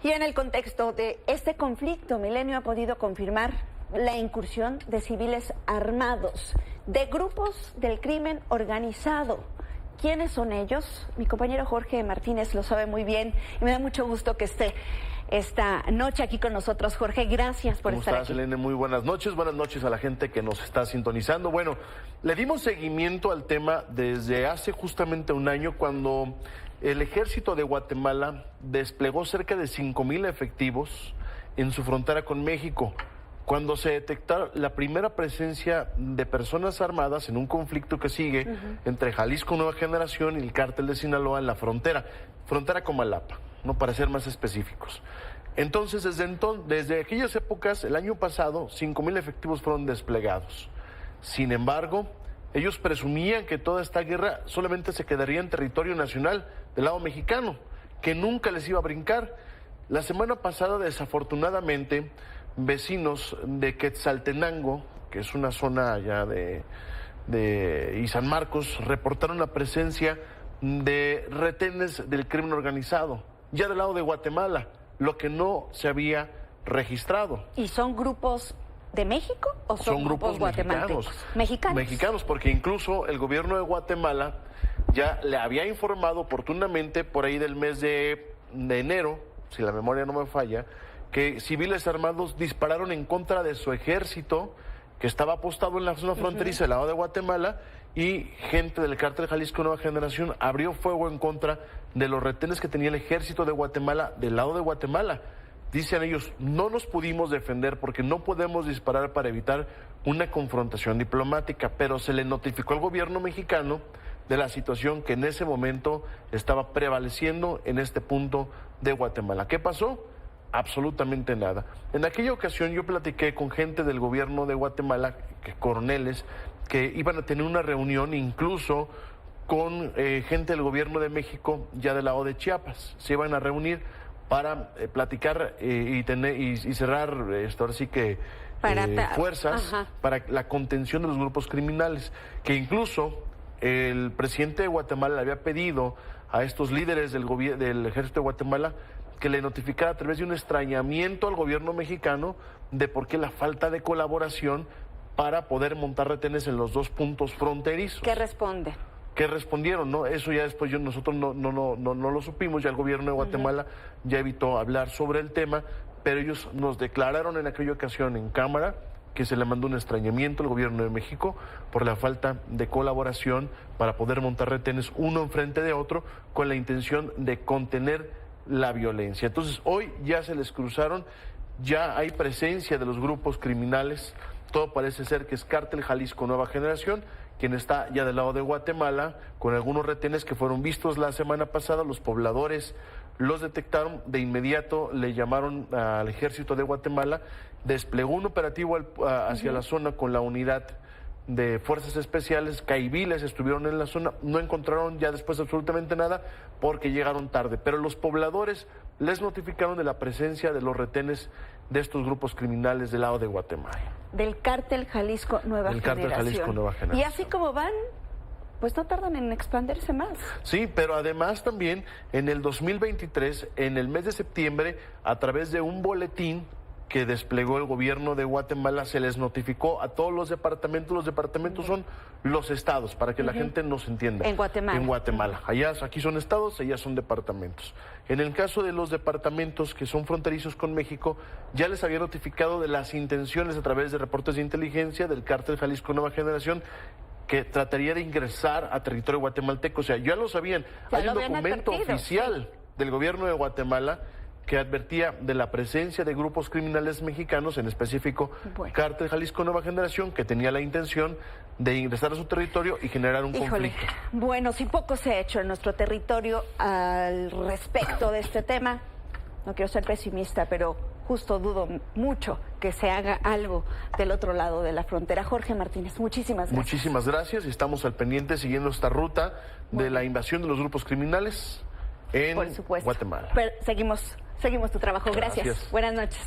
Y en el contexto de este conflicto, Milenio ha podido confirmar la incursión de civiles armados, de grupos del crimen organizado. ¿Quiénes son ellos? Mi compañero Jorge Martínez lo sabe muy bien y me da mucho gusto que esté esta noche aquí con nosotros. Jorge, gracias por estar aquí. ¿Cómo estás, Elena? Muy buenas noches a la gente que nos está sintonizando. Bueno, le dimos seguimiento al tema desde hace justamente un año cuando el ejército de Guatemala desplegó cerca de 5,000 efectivos en su frontera con México, cuando se detectó la primera presencia de personas armadas en un conflicto que sigue entre Jalisco Nueva Generación y el Cártel de Sinaloa en la frontera con Malapa, ¿no? Para ser más específicos. Entonces, desde aquellas épocas, el año pasado, 5,000 efectivos fueron desplegados. Sin embargo, ellos presumían que toda esta guerra solamente se quedaría en territorio nacional del lado mexicano, que nunca les iba a brincar. La semana pasada, desafortunadamente, vecinos de Quetzaltenango, que es una zona allá y San Marcos, reportaron la presencia de retenes del crimen organizado, ya del lado de Guatemala, lo que no se había registrado. ¿Y son grupos de México o son grupos guatemaltecos? Mexicanos, porque incluso el gobierno de Guatemala ya le había informado oportunamente por ahí del mes de enero, si la memoria no me falla, que civiles armados dispararon en contra de su ejército que estaba apostado en la zona fronteriza del lado de Guatemala, y gente del Cártel Jalisco Nueva Generación abrió fuego en contra de los retenes que tenía el ejército de Guatemala del lado de Guatemala. Dicen ellos, no nos pudimos defender porque no podemos disparar para evitar una confrontación diplomática, pero se le notificó al gobierno mexicano de la situación que en ese momento estaba prevaleciendo en este punto de Guatemala. ¿Qué pasó? Absolutamente nada. En aquella ocasión yo platiqué con gente del gobierno de Guatemala, coroneles, que iban a tener una reunión incluso con gente del gobierno de México ya del lado de Chiapas. Se iban a reunir para platicar y cerrar ahora sí que fuerzas para la contención de los grupos criminales, que incluso el presidente de Guatemala le había pedido a estos líderes del ejército de Guatemala que le notificara a través de un extrañamiento al gobierno mexicano de por qué la falta de colaboración para poder montar retenes en los dos puntos fronterizos. ¿Qué responde? ¿Qué respondieron? No, eso ya después nosotros no lo supimos, ya el gobierno de Guatemala ya evitó hablar sobre el tema, pero ellos nos declararon en aquella ocasión en cámara que se le mandó un extrañamiento al gobierno de México por la falta de colaboración para poder montar retenes uno enfrente de otro con la intención de contener la violencia. Entonces hoy ya se les cruzaron, ya hay presencia de los grupos criminales, todo parece ser que es Cártel Jalisco Nueva Generación, quien está ya del lado de Guatemala, con algunos retenes que fueron vistos la semana pasada. Los pobladores los detectaron, de inmediato le llamaron al ejército de Guatemala, desplegó un operativo hacia la zona con la unidad de fuerzas especiales, caiviles estuvieron en la zona, no encontraron ya después absolutamente nada porque llegaron tarde, pero los pobladores les notificaron de la presencia de los retenes de estos grupos criminales del lado de Guatemala. Del Cártel Jalisco Nueva Generación. Y así como van, pues no tardan en expandirse más. Sí, pero además también en el 2023, en el mes de septiembre, a través de un boletín que desplegó el gobierno de Guatemala, se les notificó a todos los departamentos son los estados, para que la gente nos entienda. En Guatemala. En Guatemala. Aquí son estados, allá son departamentos. En el caso de los departamentos que son fronterizos con México, ya les había notificado de las intenciones a través de reportes de inteligencia del Cártel Jalisco Nueva Generación, que trataría de ingresar a territorio guatemalteco. O sea, ya lo sabían. Hay un documento oficial del gobierno de Guatemala que advertía de la presencia de grupos criminales mexicanos, en específico Cártel Jalisco Nueva Generación, que tenía la intención de ingresar a su territorio y generar un conflicto. Bueno, si poco se ha hecho en nuestro territorio al respecto de este tema, no quiero ser pesimista, pero justo dudo mucho que se haga algo del otro lado de la frontera. Jorge Martínez, muchísimas gracias. Muchísimas gracias, y estamos al pendiente siguiendo esta ruta de la invasión de los grupos criminales en Guatemala. Pero seguimos tu trabajo. Gracias. Buenas noches.